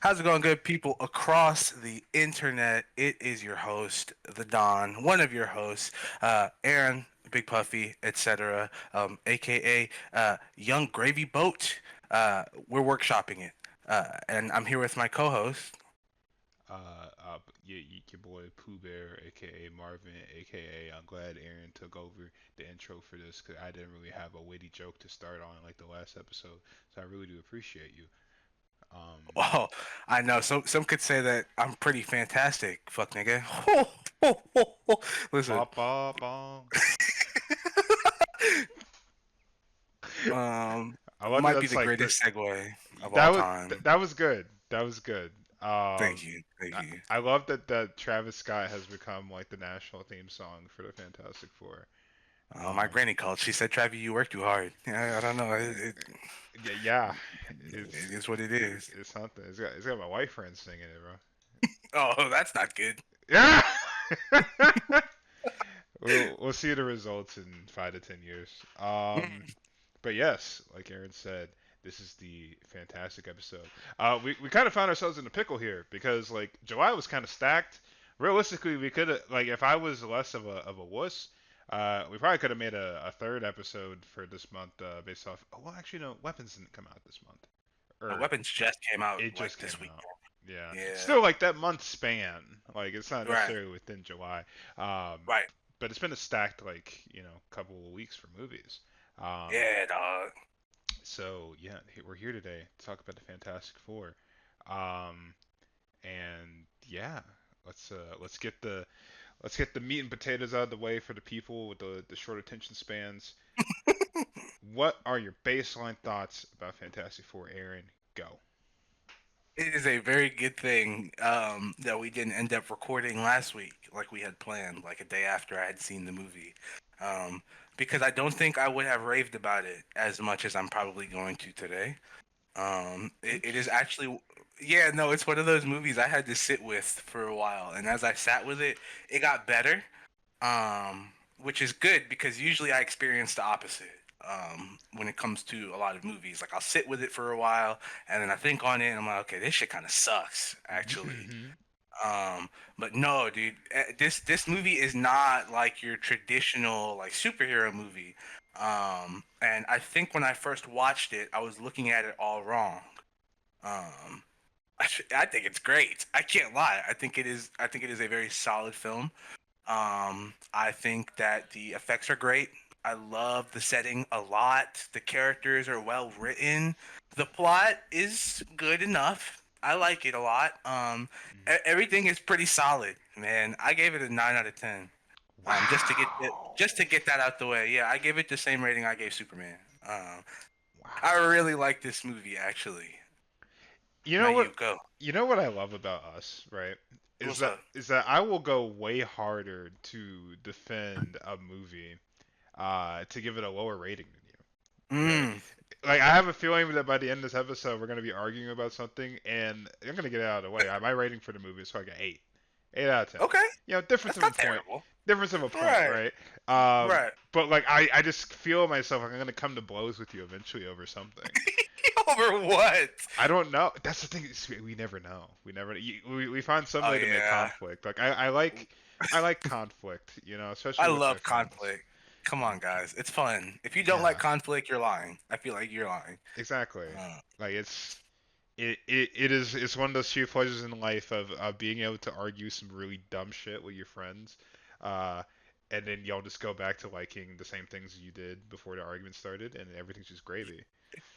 How's it going, good people across the internet? It is your host, the Don, one of your hosts, Aaron, Big Puffy, etc., aka Young Gravy Boat. We're workshopping it, and I'm here with my co-host. Your boy Pooh Bear, aka Marvin, aka I'm glad Aaron took over the intro for this because I didn't really have a witty joke to start on like the last episode, so I really do appreciate you. Um, Oh, I know. Some could say that I'm pretty fantastic. Fuck nigga. Listen, ba ba ba. I love that. might be That's the like the greatest segue of that all was time. that was good. That was good. Thank you, thank I, you. I love that Travis Scott has become like the national theme song for the Fantastic Four. My Um, granny called. She said, "Travi, you work too hard." Yeah, I don't know. yeah, it's It is what it is. it's something. It's got my white friends singing it, bro. Oh, that's not good. Yeah. We'll see the results in 5 to 10 years. Mm. But yes, like Aaron said, this is the fantastic episode. We kind of found ourselves in a pickle here because like July was kind of stacked. Realistically, we could have like if I was less of a wuss, we probably could have made a third episode for this month based off. Oh, well, actually, no, Weapons didn't come out this month, or Weapons just came out it like just came this week. out. Yeah, Yeah. still like that month span. Like it's not Right. necessarily within July. Um, Right. but it's been a stacked like couple of weeks for movies. Um, Yeah, dog. so yeah, we're here today to talk about the Fantastic Four, um, and yeah, let's get the meat and potatoes out of the way for the people with the short attention spans. What are your baseline thoughts about Fantastic Four, Aaron? Go. It is a very good thing that we didn't end up recording last week like we had planned, like a day after I had seen the movie. Um, because I don't think I would have raved about it as much as I'm probably going to today. It is Interesting. actually, yeah, no, it's one of those movies I had to sit with for a while, and as I sat with it, it got better. Which is good because usually I experience the opposite. When it comes to a lot of movies, like I'll sit with it for a while, and then I think on it, and I'm like, okay, this shit kind of sucks, actually. Hmm. Um, but no, dude, this movie is not like your traditional like superhero movie. And I think when I first watched it, I was looking at it all wrong. Um, I think it's great. I can't lie. I think it is. I think it is a very solid film. I think that the effects are great. I love the setting a lot. The characters are well written. The plot is good enough. I like it a lot. Everything is pretty solid, man. I gave it a 9 out of 10. Wow. Just to get that out the way. Yeah, I gave it the same rating I gave Superman. I Wow. really like this movie actually. You Now know you what? go. You know what I love about us, right? Is What's that up? is that I will go way harder to defend a movie, to give it a lower rating than you, right? Mm, Like I have a feeling that by the end of this episode we're gonna be arguing about something, and I'm gonna get it out of the way. My rating for the movie is like an 8 out of 10. okay, Difference that's of a not point, terrible. difference of a point, Right, right? right. But like I just feel myself like I'm gonna come to blows with you eventually over something. Over what? I don't know. That's the thing. We never know. We never. We find some Oh way to make yeah, conflict. Like I like conflict. I Especially with my love friends. conflict. Come Yeah. on, guys, it's fun. If you don't like Yeah. conflict, you're lying. I feel like you're lying. Exactly. Uh, Like it's one of those few pleasures in life of being able to argue some really dumb shit with your friends, uh, and then y'all just go back to liking the same things you did before the argument started, and everything's just gravy.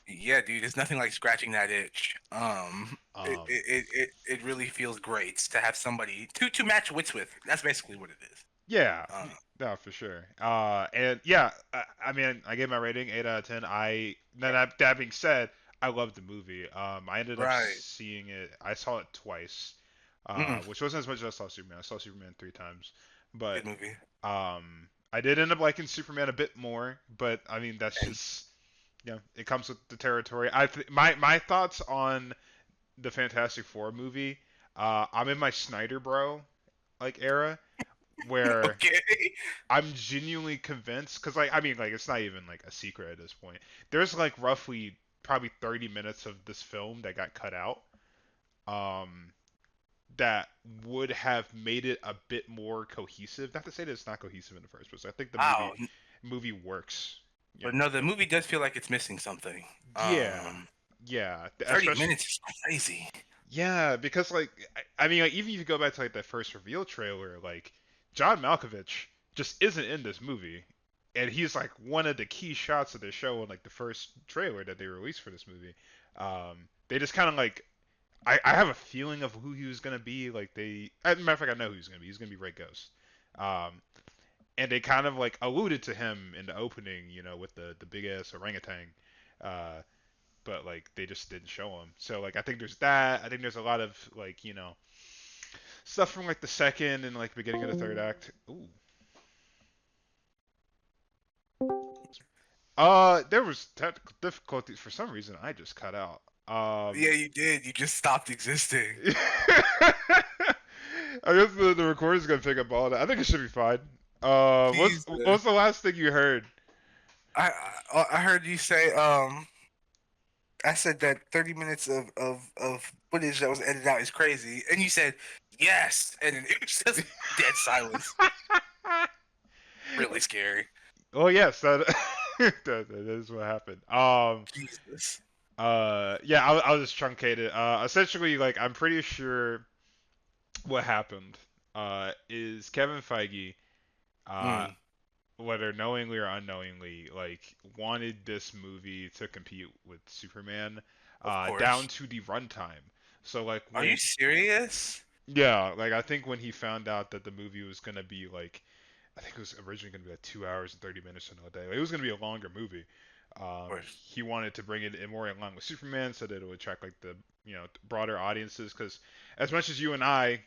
yeah, dude, it's nothing like scratching that itch. Um, It really feels great to have somebody to match wits with. That's basically what it is. Yeah, Uh, no, for sure. And yeah, I mean, I gave my rating 8 out of 10. That being said, I loved the movie. I ended up right. seeing it. I saw it twice, Mm, which wasn't as much as I saw Superman. I saw Superman 3 times, but good movie. I did end up liking Superman a bit more. But I mean, that's And just it comes with the territory. My thoughts on the Fantastic Four movie. I'm in my Snyder bro like era where okay. I'm genuinely convinced because like I mean like it's not even like a secret at this point. There's like roughly probably 30 minutes of this film that got cut out um, that would have made it a bit more cohesive. Not to say that it's not cohesive in the first place. I think the movie Wow. movie works. You But know. no, the movie does feel like it's missing something. Yeah, yeah. 30 Especially minutes is crazy. yeah, because like I mean, like, even if you go back to like that first reveal trailer, like John Malkovich just isn't in this movie, and he's like one of the key shots of the show in like the first trailer that they released for this movie. They just kind of like I have a feeling of who he was gonna be. Like as a matter of fact, I know who he's gonna be. He's gonna be Red Ghost. Um, and they kind of like alluded to him in the opening, with the big ass orangutan. Uh, but like they just didn't show him. So like I think there's that. I think there's a lot of like stuff from like the second and like beginning of the third act. Ooh. There was technical difficulties for some reason. I just cut out. Yeah, you did. You just stopped existing. I guess the recorder's gonna pick up all that. I think it should be fine. What's Jesus. what's the last thing you heard? I heard you say I said that 30 minutes of footage that was edited out is crazy, and you said yes, and then it was just dead silence. Really scary. Oh yes, that is what happened. Jesus. Yeah, I'll just truncate it. Essentially, like I'm pretty sure what happened is Kevin Feige, uh, Mm, whether knowingly or unknowingly, like wanted this movie to compete with Superman, of down course. to the runtime. So like Are you when serious? yeah, like I think when he found out that the movie was gonna be like I think it was originally going to be like 2 hours and 30 minutes or no day. Like, it was going to be a longer movie. Of course. He wanted to bring it in more in line with Superman so that it would attract like the broader audiences. Because as much as you and I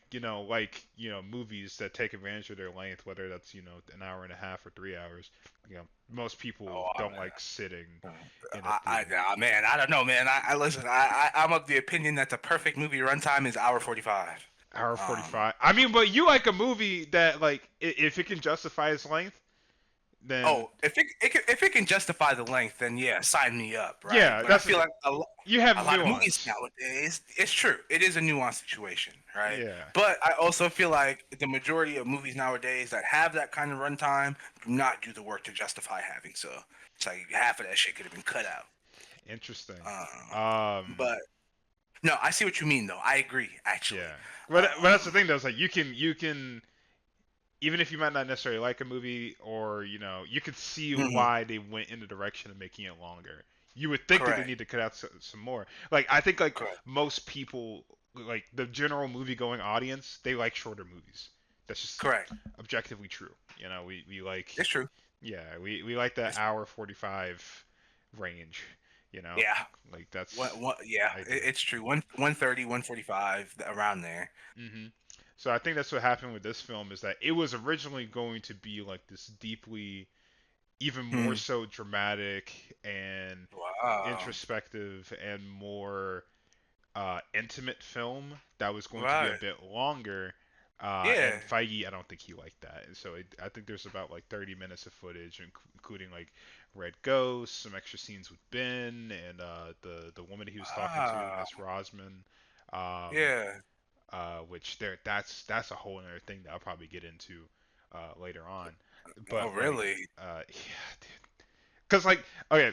like movies that take advantage of their length, whether that's an hour and a half or 3 hours, most people Oh, don't like sitting in a I, theater. man, I don't know, man. I listen. I'm of the opinion that the perfect movie runtime is hour 45. Hour Um, 45. I mean, but you like a movie that like if it can justify its length, then Oh, if it can justify the length, then yeah, sign me up, right? yeah, But I that's the feel thing. like You have a lot of movies nuance. nowadays, it's true, it is a nuanced situation, right? Yeah. But I also feel like the majority of movies nowadays that have that kind of runtime do not do the work to justify having so. It's like half of that shit could have been cut out. Interesting. But no, I see what you mean, though. I agree, actually. Yeah. But that's the thing though. Is like you can even if you might not necessarily like a movie or you could see Mhm, why they went in the direction of making it longer. You would think that they correct, need to cut out some more. Like I think like correct, most people like the general movie going audience they like shorter movies. That's just correct. objectively true. We like It's true. yeah we like that It's, hour 45 range. yeah, Like that's yeah, ideal. it's true. 130, 145, around there. hmm So I think that's what happened with this film is that it was originally going to be like this deeply, even more Hmm. so dramatic and Wow. introspective and more intimate film that was going to be a Right. bit longer. Yeah. And Feige, I don't think he liked that. And so I think there's about like 30 minutes of footage, including like Red Ghost, some extra scenes with Ben, and the woman he was talking to, Wow. Miss Rosman. Um, Yeah. which that's a whole other thing that I'll probably get into later on. Oh, But like, really? yeah, because like, okay,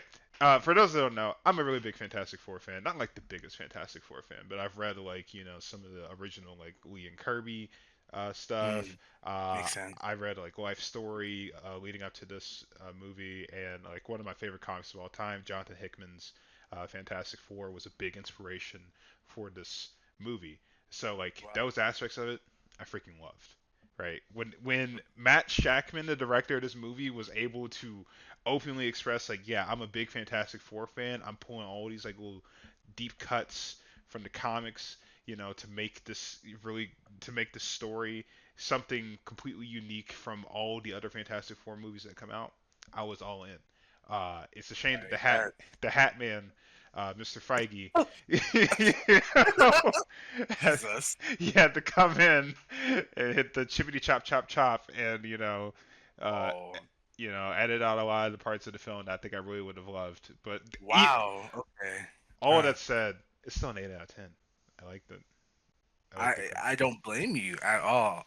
for those that don't know, I'm a really big Fantastic Four fan. Not like the biggest Fantastic Four fan, but I've read like some of the original like Lee and Kirby stuff. Mm, makes sense. I read like Life Story leading up to this movie, and like one of my favorite comics of all time, Jonathan Hickman's Fantastic Four, was a big inspiration for this movie. So like Wow. those aspects of it, I freaking loved. Right when Matt Shackman, the director of this movie, was able to openly express like, yeah, I'm a big Fantastic Four fan. I'm pulling all these like little deep cuts from the comics, to make this really to make the story something completely unique from all the other Fantastic Four movies that come out. I was all in. It's a shame that Right. That. the Hat Man, Mr. Feige, had, Jesus. he had to come in and hit the chippity chop chop chop and uh, Oh. edit out a lot of the parts of the film that I think I really would have loved. But Wow. Okay. all Huh. that said, it's still an 8 out of 10. I liked it. I like the quick. I don't blame you at all.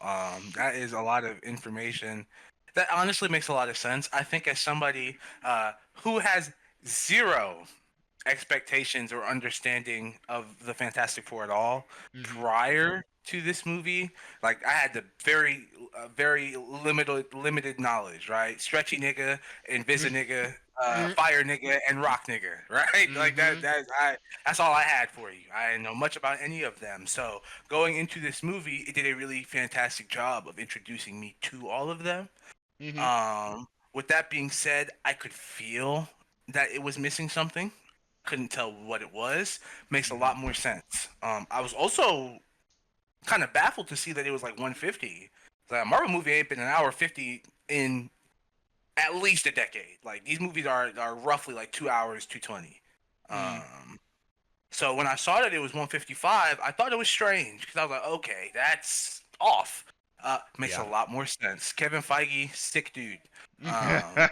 That is a lot of information. That honestly makes a lot of sense. I think as somebody who has zero expectations or understanding of the Fantastic Four at all Mhm. prior to this movie. Like I had the very limited knowledge, right? Stretchy nigga, Invisa nigga, Mhm. Fire nigga, and Rock nigga, right? Like Mhm. that's all I had for you. I didn't know much about any of them. So going into this movie, it did a really fantastic job of introducing me to all of them. Mhm. With that being said, I could feel that it was missing something. Couldn't tell what it was. Makes a Mhm. lot more sense. I was also kind of baffled to see that it was like 150. Like a Marvel movie ain't been an hour 50 in at least a decade. Like these movies are roughly like 2 hours 220. Mhm. Um, so when I saw that it was 155, I thought it was strange because I was like, okay, that's off. Makes a Yeah. lot more sense. Kevin Feige, sick dude. Um,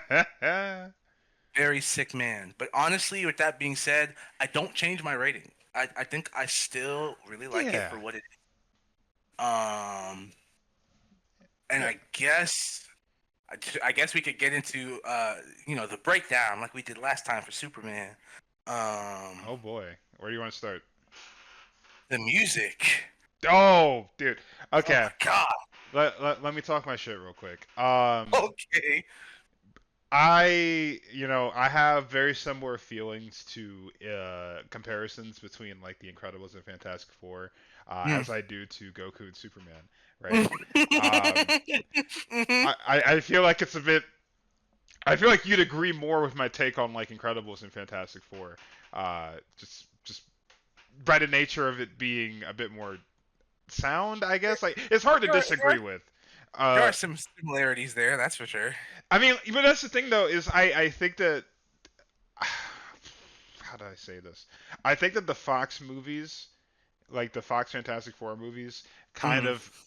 very sick man. But honestly, with that being said, I don't change my rating. I think I still really like it Yeah. for what it is. And Yeah. I guess we could get into the breakdown like we did last time for Superman. Um, Oh boy. Where do you want to start? the music. Oh, dude. Oh Okay. my god. Let me talk my shit real quick. Okay. I have very similar feelings to comparisons between like The Incredibles and Fantastic Four, Mm. as I do to Goku and Superman, right? Um, Mhm. I feel like it's a bit. I feel like you'd agree more with my take on like Incredibles and Fantastic Four, just by the nature of it being a bit more sound, I guess. Like it's hard to There are, there are disagree with. there Uh, are some similarities there, that's for sure. I mean, but that's the thing though is I think that how do I say this? I think that the Fox movies, like the Fox Fantastic Four movies, kind Mm. of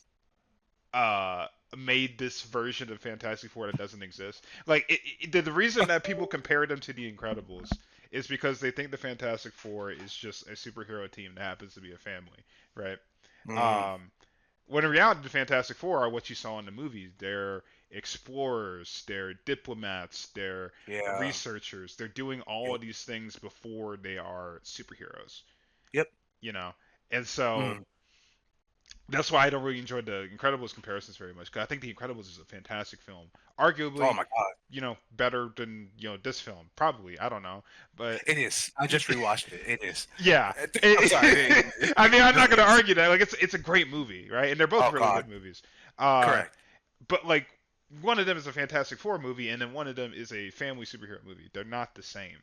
uh made this version of Fantastic Four that doesn't exist. Like the reason that people compare them to the Incredibles is because they think the Fantastic Four is just a superhero team that happens to be a family, right? Mm. Um, when in reality, the Fantastic Four are what you saw in the movies. They're explorers, they're diplomats, they're Yeah. researchers. They're doing all Yep. of these things before they are superheroes, Yep. you know? And so Mm. that's why I don't really enjoy the Incredibles comparisons very much. Because I think the Incredibles is a fantastic film, Oh arguably, my god. better than this film. Probably, I don't know, but It is. I just rewatched it. It is. yeah. I'm sorry. I mean, I'm No, not it gonna is. argue that. Like, it's a great movie, right? And they're both Oh really god. good movies. Uh, Correct. but like, one of them is a Fantastic Four movie, and then one of them is a family superhero movie. They're not the same,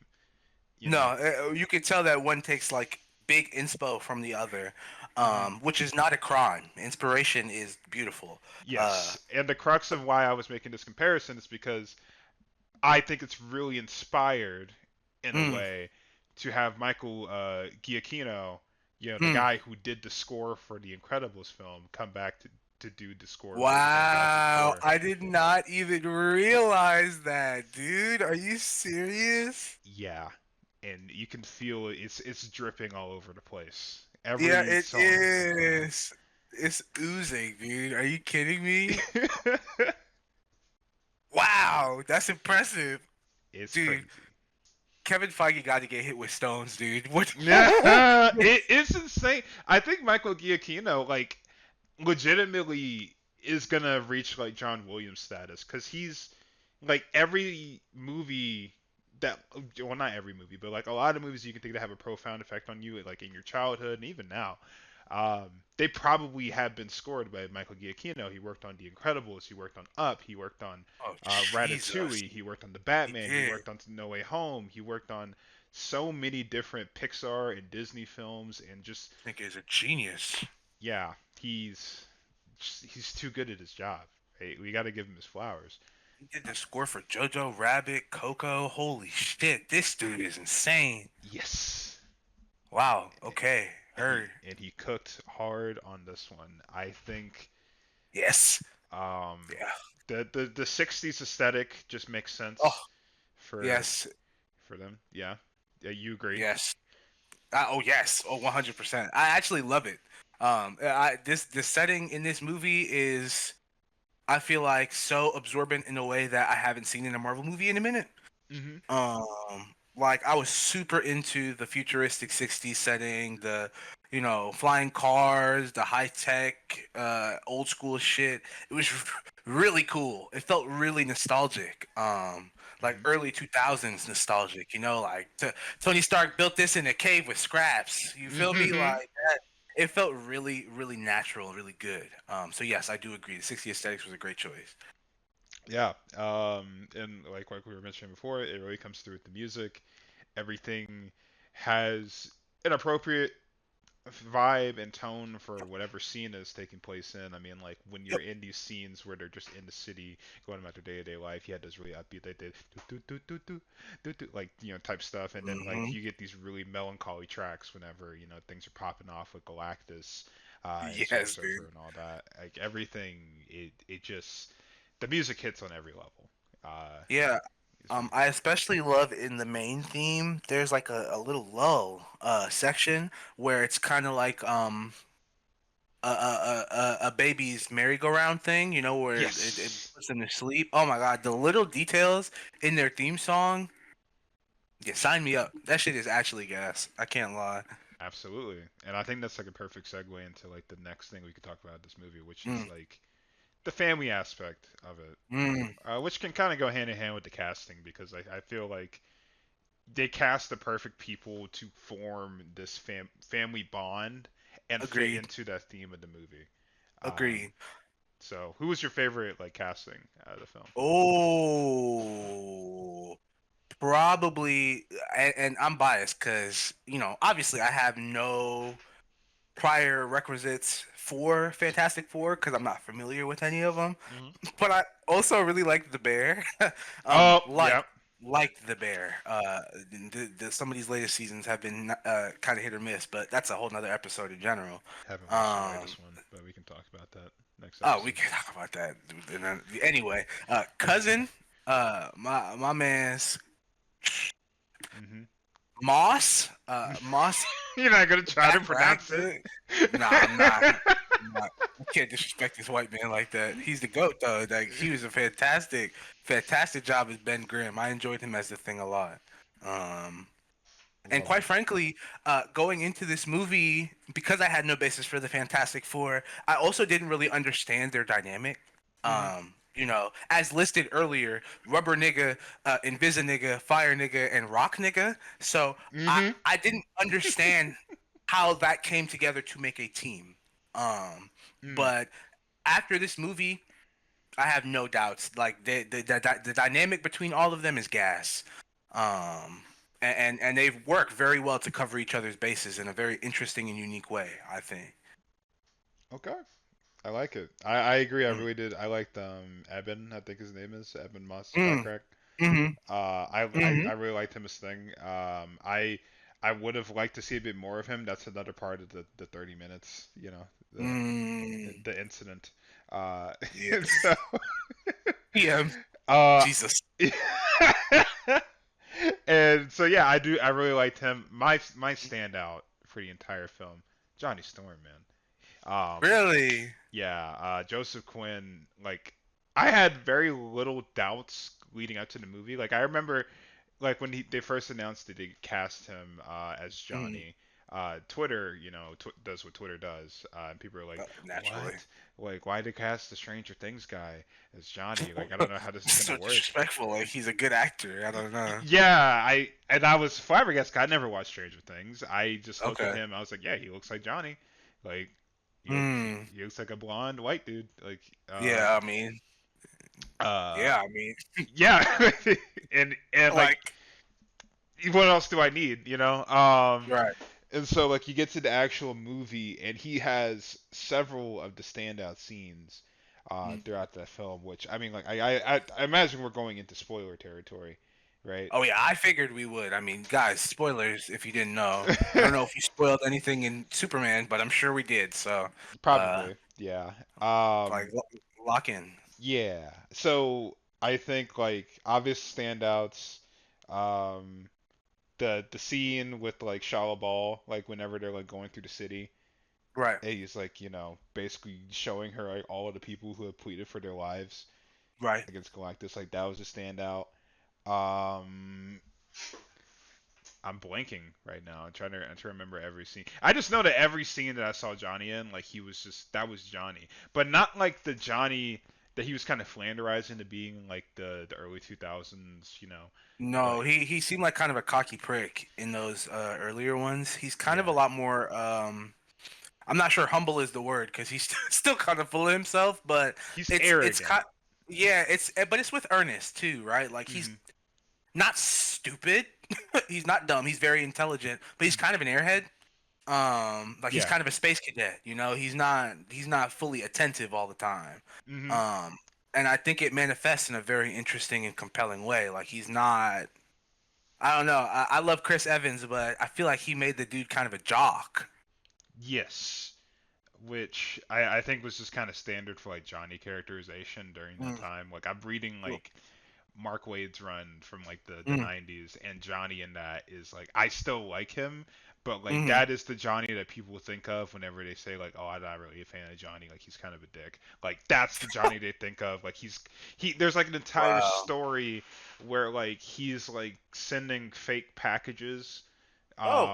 you No, know. you can tell that one takes like big inspo from the other, Hmm. which is not a crime. Inspiration is beautiful. Uh, Yes, and the crux of why I was making this comparison is because I think it's really inspired in a mm, way to have Michael Giacchino, the mm. guy who did the score for the Incredibles film, come back to do the score for the Fantastic Wow, Four. I did not even realize that, dude. Are you serious? Yeah, and you can feel it's dripping all over the place. Yeah, Every it song. is. It's oozing, dude. Are you kidding me? Wow, that's impressive, It's dude. crazy. Kevin Feige got to get hit with stones, dude. What? Yeah, it's insane. I think Michael Giacchino like legitimately is gonna reach like John Williams status because he's like every movie that well not every movie but like a lot of movies you can think that have a profound effect on you like in your childhood and even now they probably have been scored by Michael Giacchino. He worked on The Incredibles, he worked on Up, he worked on Oh, Jesus. Ratatouille, he worked on The He Batman, he did. worked on No Way Home, he worked on so many different Pixar and Disney films and just I think is a genius. yeah, he's too good at his job. Hey, we got to give him his flowers. He did the score for Jojo Rabbit, Coco. Holy shit, this dude is insane. Yes, Wow. Okay. and he Heard. and he cooked hard on this one. I think Yes. um, Yeah. the '60s aesthetic just makes Oh, sense for yes. for them. Yeah, yeah, you agree? Yes. Oh, yes. Oh, 100%. I actually love it. This setting in this movie is, I feel like, so absorbent in a way that I haven't seen in a Marvel movie in a minute. Hmm. Like I was super into the futuristic '60s setting, the flying cars, the high tech, old school shit. It was really cool. It felt really nostalgic. Like Hmm. early 2000s nostalgic. Like Tony Stark built this in a cave with scraps. You feel me? Hmm. Like that. It felt really, really natural, really good. So yes, I do agree. The '60s aesthetics was a great choice. Yeah. And like we were mentioning before, it really comes through with the music. Everything has an appropriate vibe and tone for whatever scene is taking place in. I mean, like when you're Yep. in these scenes where they're just in the city going about their day-to-day life, you had this really upbeat, they did do do do do do do like type stuff, and then like Hmm. you get these really melancholy tracks whenever things are popping off with Galactus and Silver Yes, Surfer dude. and all that. Like everything, it just the music hits on every level. Uh, Yeah. it's really I good. especially love in the main theme. There's like a little lull section where it's kind of like a baby's merry-go-round thing, where it Yes. puts them to sleep. Oh my God, the little details in their theme song. Yeah, sign me up. That shit is actually gas. I can't lie. Absolutely. And I think that's like a perfect segue into like the next thing we could talk about in this movie, which is Mm, like the family aspect of it, mm, which can kind of go hand in hand with the casting because I feel like they cast the perfect people to form this family bond and fit agreed. into that theme of the movie. Um, Agreed. so, who was your favorite like casting out of the film? Oh, probably, and I'm biased because obviously I have no prior requisites for Fantastic Four because I'm not familiar with any of them. Hmm. But I also really liked the bear. um, Oh, like yeah. liked the bear. Some of these latest seasons have been kind of hit or miss, but that's a whole nother episode in general. Haven't watched the Um, latest one, but we can talk about that next oh, we episode. can talk about that. And then, anyway, cousin, my man's Hmm. Moss You're not gonna try to Jack Black, pronounce it. dude. Nah, I'm not. I'm not. I can't disrespect this white man like that. He's the goat, though. Like he was a fantastic, fantastic job as Ben Grimm. I enjoyed him as the Thing a lot. Um, and Love quite him. frankly, going into this movie, because I had no basis for the Fantastic Four, I also didn't really understand their dynamic. Hmm. As listed earlier, Rubber Nigga, Invisa Nigga, Fire Nigga, and Rock Nigga. So I, Hmm. I didn't understand how that came together to make a team. Um, Mm. but after this movie, I have no doubts. Like the dynamic between all of them is gas. Um, and they've worked very well to cover each other's bases in a very interesting and unique way, I think. Okay. I like it. I agree. I Mm, really did. I liked Eben. I think his name is Eben Moss mm, Backrack. mm-hmm, I mm-hmm, really liked him as Thing. I would have liked to see a bit more of him. That's another part of the 30 minutes. The mm, the incident. Uh, yeah. and so PM. uh, Jesus. and so yeah, I do. I really liked him. My standout for the entire film, Johnny Storm, man. Really? Yeah, Joseph Quinn. Like, I had very little doubts leading up to the movie. Like, I remember, like when they first announced that they cast him as Mm, Johnny. Twitter, does what Twitter does, and people are like, naturally. "What? Like, why did they cast the Stranger Things guy as Johnny? Like, I don't know how this is gonna So work." disrespectful. Like he's a good actor. I don't know. Yeah, I was flabbergasted. I never watched Stranger Things. I just looked at Okay. him. I was like, yeah, he looks like Johnny. Like, Hmm. he looks like a blonde white dude. Like, Yeah. I mean. uh, Yeah. I mean. yeah, and like, Like. what else do I need? Right. And so like you get to the actual movie, and he has several of the standout scenes Mm. throughout that film. Which I mean, like I imagine we're going into spoiler territory, right? Oh yeah, I figured we would. I mean, guys, spoilers if you didn't know. I don't know if you spoiled anything in Superman, but I'm sure we did. So, uh, Probably, yeah. like Um, lock in. yeah. So I think like obvious standouts, the scene with like Shala Ball, like whenever they're like going through the city. Right. And he's like, basically showing her like all of the people who have pleaded for their lives Right. against Galactus. Like that was a standout. Um, I'm blanking right now. I'm trying to remember every scene. I just know that every scene that I saw Johnny in, like he was just that was Johnny, but not like the Johnny that he was kind of flanderized into being like the early 2000s. No, Like he seemed like kind of a cocky prick in those earlier ones. He's kind of a yeah, lot more I'm not sure humble is the word because he's still kind of full of himself, but he's it's arrogant. yeah, but it's with earnest too, right? Like he's Hmm. not stupid. He's not dumb. He's very intelligent, but he's kind of an airhead. Like he's Yeah. kind of a space cadet, you know. He's not fully attentive all the time. Hmm. Um, and I think it manifests in a very interesting and compelling way. Like he's not. I don't know. I love Chris Evans, but I feel like he made the dude kind of a jock. Yes. Which I think was just kind of standard for like Johnny characterization during that Mm, time. Like I'm reading like Mark Wade's run from like the mm, 90s, and Johnny in that is like I still like him, but like mm. that is the Johnny that people think of whenever they say like, oh, I'm not really a fan of Johnny, like he's kind of a dick. Like that's the Johnny they think of. Like he there's like an entire Wow. story where like he's like sending fake packages Oh,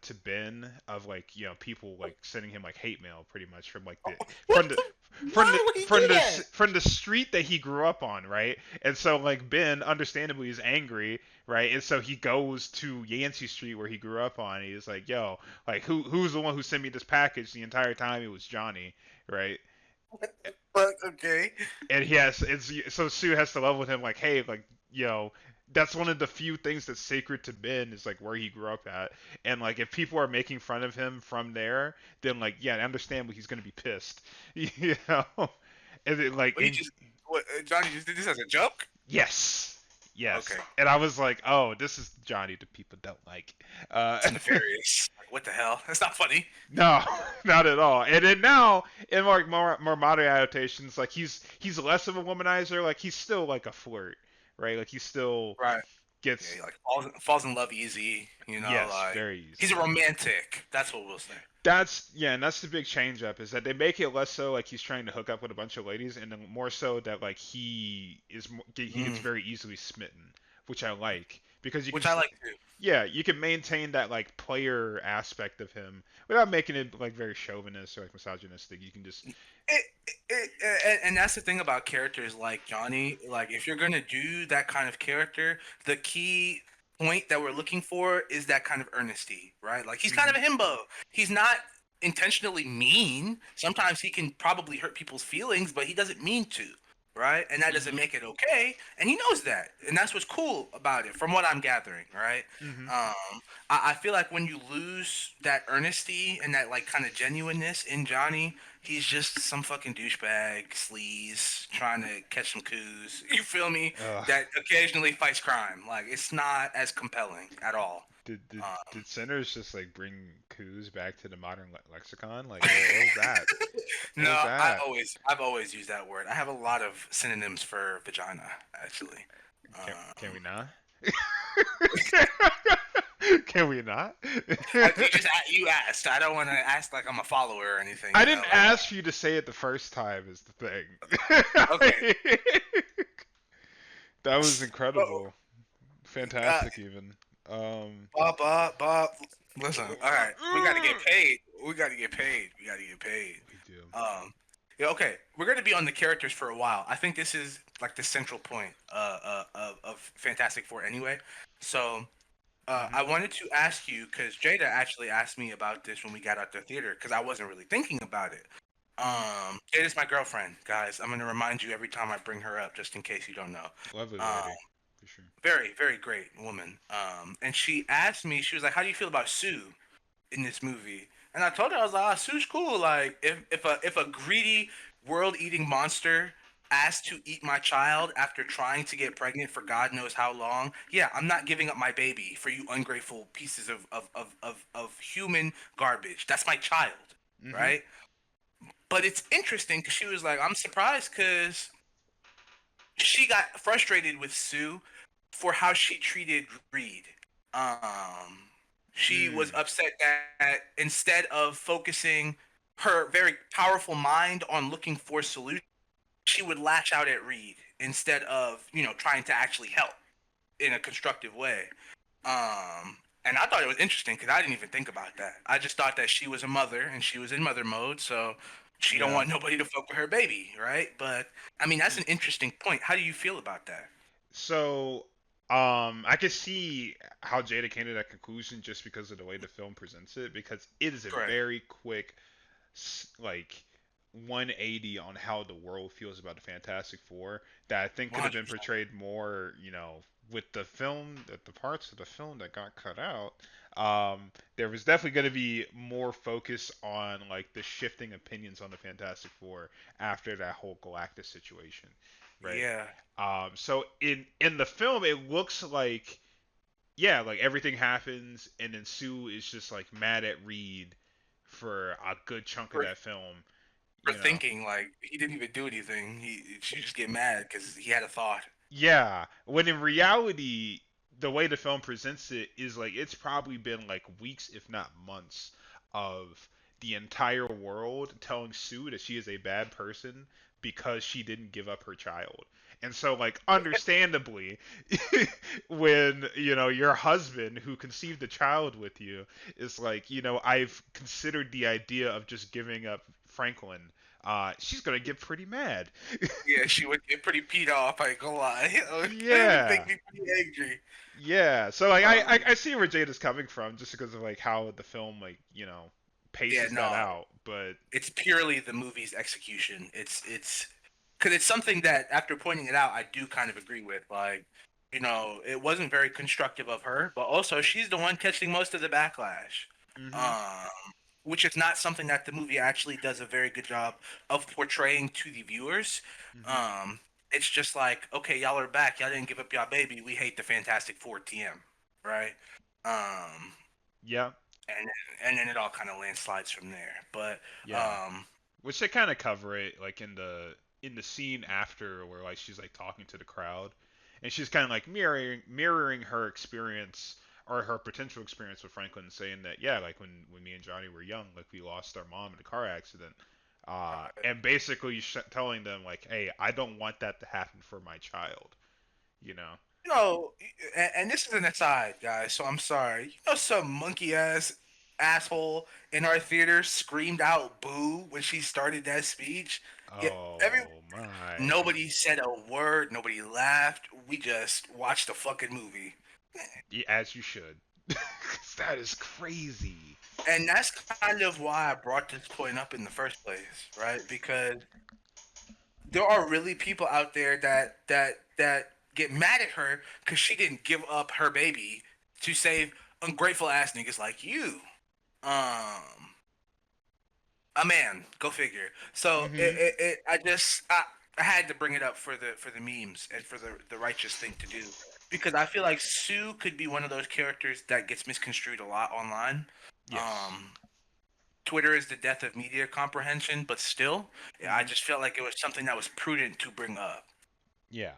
to Ben of like people like sending him like hate mail pretty much from like the what? from the from the Why would he from do the that? from the street that he grew up on, right? And so like Ben understandably is angry, right? And so he goes to Yancey Street where he grew up on. And he's like, "Yo, like who's the one who sent me this package the entire time? It was Johnny, right?" But okay. And he has it's so Sue has to level with him like, hey, like that's one of the few things that's sacred to Ben is like where he grew up at, and like if people are making fun of him from there, then like yeah, understandably he's gonna be pissed, you know, and then like But he just what Johnny just did this as a joke. yes. Yes, Okay, and I was like, "Oh, this is Johnny that people don't like." it's nefarious. Like, what the hell? That's not funny. No, not at all. And then now in more modern adaptations, like he's less of a womanizer. Like he's still like a flirt, right? Like he still Right. Yeah, gets he like falls in love easy. You know, yes, like very he's a easily. romantic. That's what we'll say. That's yeah, and that's the big change up is that they make it less so like he's trying to hook up with a bunch of ladies, and then more so that like he gets Mm. very easily smitten, which I like because you can Which I like too. yeah, you can maintain that like player aspect of him without making it like very chauvinist or like misogynistic. You can just And that's the thing about characters like Johnny. Like, if you're gonna do that kind of character, the key point that we're looking for is that kind of earnesty, right? Like, he's kind hmm of a himbo. He's not intentionally mean. Sometimes he can probably hurt people's feelings, but he doesn't mean to, right? And that doesn't hmm make it okay. And he knows that, and that's what's cool about it, from what I'm gathering, right? hmm I feel like when you lose that earnesty and that like kind of genuineness in Johnny, he's just some fucking douchebag, sleaze, trying to catch some coups. You feel me? uh, That occasionally fights crime. Like it's not as compelling at all. did sinners just like bring coos back to the modern lexicon? Like what was that? What No, was that? I've always used that word. I have a lot of synonyms for vagina, actually. Can Um, we not? Can we not? you asked. I don't want to ask like I'm a follower or anything. I You know, didn't like ask for you to say it the first time is the okay. thing. That was Oh, incredible. uh, Fantastic even. Um Bob. Listen, all right, we got to get paid. We got to get paid. We got to get paid. we do. Um, yeah, okay. We're gonna be on the characters for a while. I think this is like the central point of Fantastic Four anyway. So Mhm. I wanted to ask you because Jada actually asked me about this when we got out the theater because I wasn't really thinking about it. Mhm. Jada's my girlfriend, guys. I'm gonna remind you every time I bring her up, just in case you don't know. Lovely Um, lady, for sure. very, very great woman. And she asked me, she was like, "How do you feel about Sue in this movie?" And I told her, I was like, "Ah, Sue's cool. Like, if a greedy, world-eating monster asked to eat my child after trying to get pregnant for God knows how long, yeah, I'm not giving up my baby for you ungrateful pieces of human garbage. That's my child, Mhm. right?" But it's interesting because she was like, "I'm surprised because she got frustrated with Sue for how she treated Reed. Um, She was Mm. upset that instead of focusing her very powerful mind on looking for solutions, she would lash out at Reed instead of, trying to actually help in a constructive way. And I thought it was interesting because I didn't even think about that. I just thought that she was a mother and she was in mother mode, so she don't Yeah. want nobody to fuck with her baby, right? But I mean, that's an interesting point. How do you feel about that? So, I can see how Jada came to that conclusion just because of the way the film presents it, because it is a Correct. very quick, like, 180 on how the world feels about the Fantastic Four that I think One could have hundred been percent. portrayed more, with the film, the parts of the film that got cut out. There was definitely going to be more focus on like the shifting opinions on the Fantastic Four after that whole Galactus situation, right? Yeah. So in the film, it looks like, yeah, like everything happens, and then Sue is just like mad at Reed for a good chunk of For that film. for You know, thinking like he didn't even do anything. She just get mad because he had a thought. yeah. When in reality, the way the film presents it is like it's probably been like weeks, if not months, of the entire world telling Sue that she is a bad person because she didn't give up her child. And so, like, understandably, when, your husband who conceived the child with you is like, I've considered the idea of just giving up Franklin, she's going to get pretty mad. Yeah, she would get pretty peed off. I ain't gonna lie. It would make Yeah. me pretty angry. Yeah, so like I Um, see where Jade is coming from just because of like how the film like yeah, paces that no, out, but it's purely the movie's execution. It's because it's something that after pointing it out, I do kind of agree with. Like, it wasn't very constructive of her, but also she's the one catching most of the backlash. hmm Um, which is not something that the movie actually does a very good job of portraying to the viewers. hmm Um, it's just like, okay, y'all are back. Y'all didn't give up y'all baby. We hate the Fantastic Four TM, right? Um, yeah, and and then it all kind of landslides from there. But yeah, um, which they kind of cover it like in the scene after where like she's like talking to the crowd, and she's kind of like mirroring her experience or her potential experience with Franklin, saying that yeah, like when me and Johnny were young, like we lost our mom in a car accident. And basically telling them like, hey, I don't want that to happen for my child, you know. you know, and this is an aside, guys. So I'm sorry. Some monkey ass asshole in our theater screamed out "boo" when she started that speech. Yeah, every Oh my. nobody said a word. Nobody laughed. We just watched the fucking movie. Yeah, as you should. 'Cause that is crazy. And that's kind of why I brought this point up in the first place, right? Because there are really people out there that get mad at her because she didn't give up her baby to save ungrateful ass niggas like you. Um, a man, go figure. So hmm I had to bring it up for the memes and for the righteous thing to do because I feel like Sue could be one of those characters that gets misconstrued a lot online. Yes. Um, Twitter is the death of media comprehension, but still, I hmm just felt like it was something that was prudent to bring up. Yeah.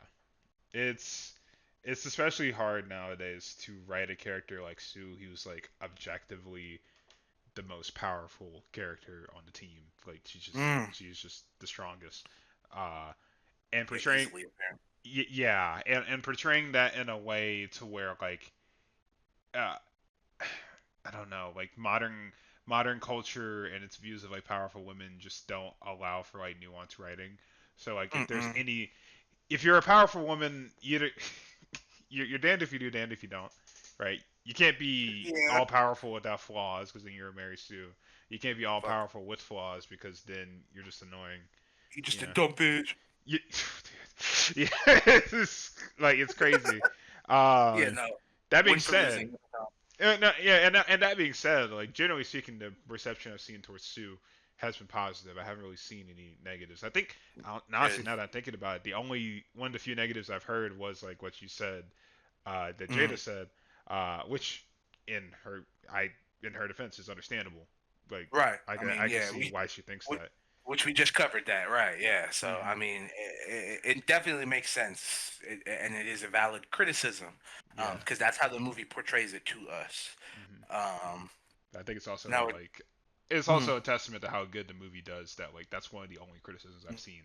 It's it's especially hard nowadays to write a character like Sue who's like objectively the most powerful character on the team. Like Mm, she's just the strongest. Uh and yeah, portraying easily apparent. yeah, and portraying that in a way to where like uh I don't know, like modern culture and its views of like powerful women just don't allow for like nuanced writing. So like Mm-mm. if you're a powerful woman, you're damned if you do, damned if you don't, right? You can't be Yeah, all powerful without flaws because then you're Mary Sue. You can't be all fuck. powerful with flaws because then you're just annoying, You you just a know. dumb bitch. You, yeah, it's crazy. Yeah, Um, no. that being Win for said, losing. no, yeah, and that being said, like generally speaking, the reception I've seen towards Sue has been positive. I haven't really seen any negatives. I think honestly, Good. now that I'm thinking about it, the only one of the few negatives I've heard was like what you said, that Mm, Jada said, which in her I in her defense is understandable. Like right. I mean, I can yeah, see why she thinks we that. which we just covered that, right? Yeah. So I hmm mean, it definitely makes sense, and it is a valid criticism. Yeah. because that's how the movie portrays it to us. Hmm. Um, I think it's also now, like it's mhm. also a testament to how good the movie does that like that's one of the only criticisms I've seen.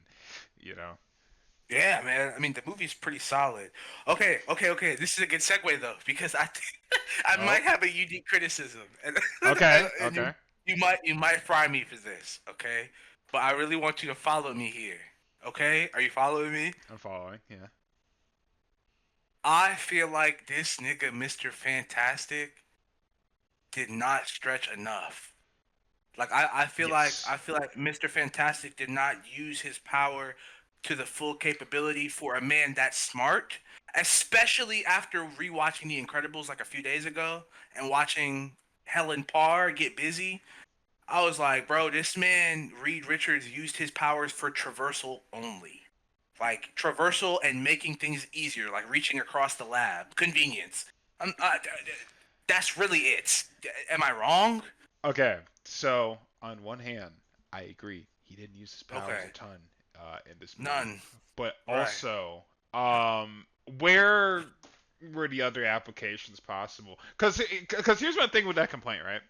You know. Yeah, man. I mean, the movie's pretty solid. Okay, okay, okay. This is a good segue though, because I think I Oh. might have a unique criticism, and Okay. and Okay. you might fry me for this, okay? But I really want you to follow me here, okay? Are you following me? I'm following. Yeah. I feel like this nigga, Mr. Fantastic, did not stretch enough. Like Yes. I feel like Mr. Fantastic did not use his power to the full capability for a man that smart, especially after rewatching The Incredibles like a few days ago and watching Helen Parr get busy. I was like, bro, this man Reed Richards used his powers for traversal only. Like traversal and making things easier, like reaching across the lab, convenience. That's really it. Am I wrong? Okay. So on one hand, I agree he didn't use his powers a Okay, ton in this movie, none. but Right. also where were the other applications possible? Because here's my thing with that complaint, right?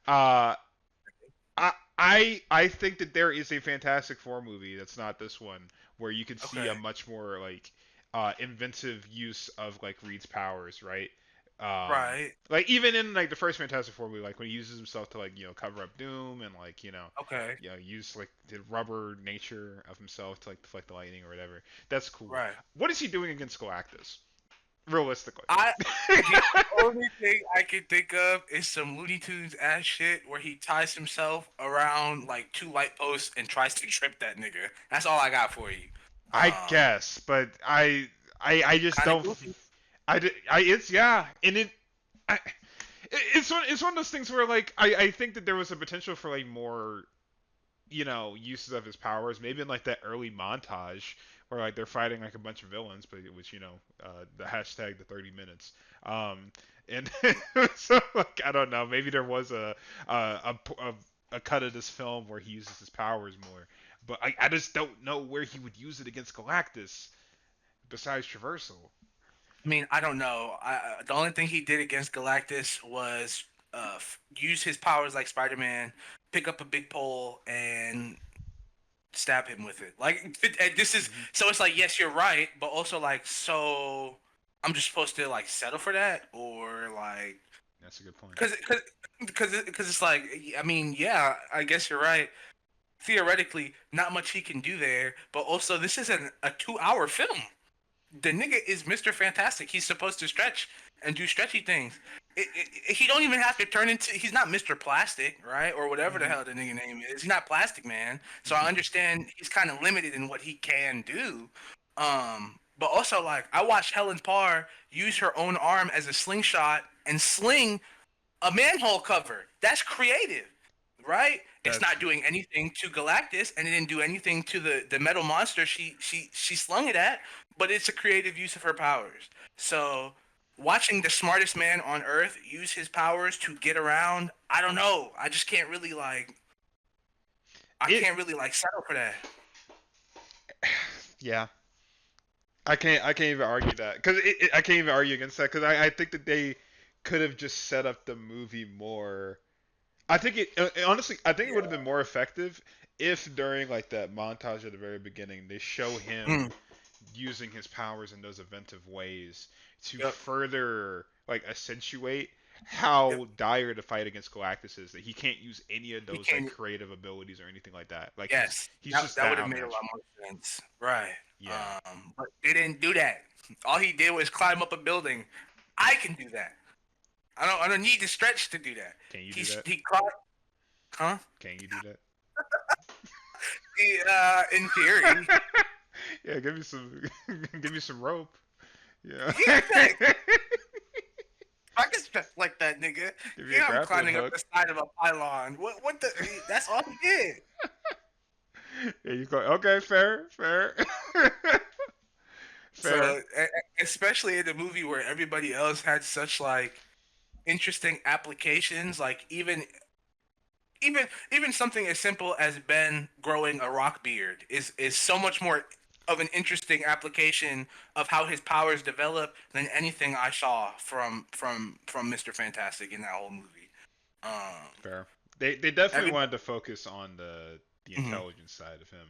Uh, I think that there is a Fantastic Four movie that's not this one where you could see a Okay. much more like inventive use of like Reed's powers, right? Right. Like even in like the first Fantastic Four movie, like when he uses himself to like cover up Doom and like Okay. use like the rubber nature of himself to like deflect the lightning or whatever. That's cool. Right. What is he doing against Galactus? Realistically. I the only thing I can think of is some Looney Tunes ass shit where he ties himself around like two light posts and tries to trip that nigga. That's all I got for you. I Um, guess, but I just Kind of don't. goofy. It's yeah, and I, it's one of those things where like I think that there was a potential for like more uses of his powers, maybe in like that early montage where like they're fighting like a bunch of villains, but it was the hashtag the 30 minutes. Um, and so like I don't know, maybe there was a cut of this film where he uses his powers more, but I just don't know where he would use it against Galactus besides traversal. I mean, I don't know. The only thing he did against Galactus was use his powers like Spider-Man, pick up a big pole and stab him with it. Like and this is Hmm. so it's like yes, you're right, but also like so I'm just supposed to like settle for that or like That's a good point. because it's like I mean yeah, I guess you're right. Theoretically, not much he can do there, but also this isn't a 2 hour film. The nigga is Mr. Fantastic. He's supposed to stretch and do stretchy things. He don't even have to turn into. He's not Mr. Plastic, right, or whatever the Hmm. hell the nigga name is. He's not Plastic Man. So I Hmm. understand he's kind of limited in what he can do. But also like I watched Helen Parr use her own arm as a slingshot and sling a manhole cover. That's creative, right? It's That's not doing anything to Galactus, and it didn't do anything to the metal monster she slung it at. But it's a creative use of her powers. So watching the smartest man on Earth use his powers to get around, I don't know. I just can't really like. I it. can't really like settle for that. Yeah, I can't even argue that because I can't even argue against that because I think that they could have just set up the movie more. I think honestly I think it would have been more effective if during like that montage at the very beginning they show him Mm, using his powers in those inventive ways to yep. further like accentuate Yep. how dire the fight against Galactus is that he can't use any of He those like can't. creative abilities or anything like that. Like he's Yes, he's that just that that would have made a lot outmatched. more sense. Right. Yeah. But they didn't do that. All he did was climb up a building. I can do that. I don't need to stretch to do that. Can you do He's that? he caught huh? Can you do that? In theory. Yeah, give me some give me some rope. Yeah. Yeah, thanks. I can stretch like that nigga. Give me a Yeah, I'm grappling climbing up hook. the side of a pylon. What the that's all he did. Yeah, you go. Okay, fair, fair, fair. So especially in the movie where everybody else had such like interesting applications, like even something as simple as Ben growing a rock beard is so much more of an interesting application of how his powers develop than anything I saw from Mr. Fantastic in that whole movie. Um, Fair. They definitely every wanted to focus on the mhm, intelligence side of him,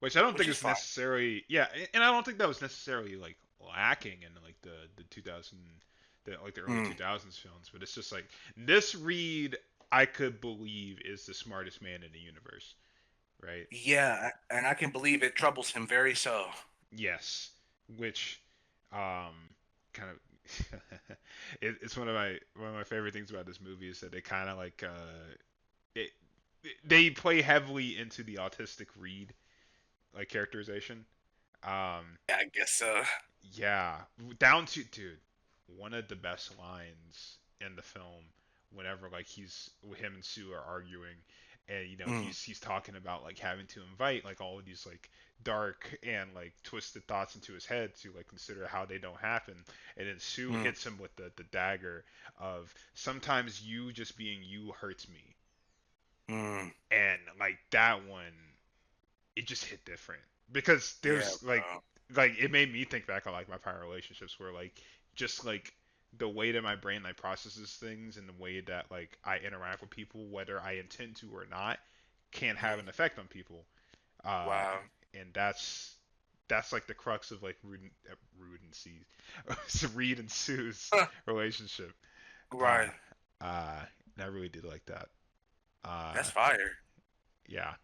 which I don't which think is is fine. necessarily yeah, and I don't think that was necessarily like lacking in like the 2000 the early Mm. 2000s films, but it's just like this Reed I could believe is the smartest man in the universe, right? Yeah, and I can believe it troubles him very so. Yes, which um kind of it's one of my favorite things about this movie is that they kind of like it, they play heavily into the autistic Reed like characterization. Um, Yeah, I guess so. yeah, down to dude, one of the best lines in the film whenever like he's him and Sue are arguing and you know Mm, he's talking about like having to invite like all of these like dark and like twisted thoughts into his head to like consider how they don't happen and then Sue mm, hits him with the dagger of sometimes you just being you hurts me mm. and like that one it just hit different because Yeah, there's bro. like it made me think back on like my prior relationships where like just like the way that my brain like processes things and the way that like I interact with people whether I intend to or not can have Mm, an effect on people uh wow. and that's like the crux of like Rude and C's Reed and Sue's relationship uh Right. uh and I really did like that uh That's fire. yeah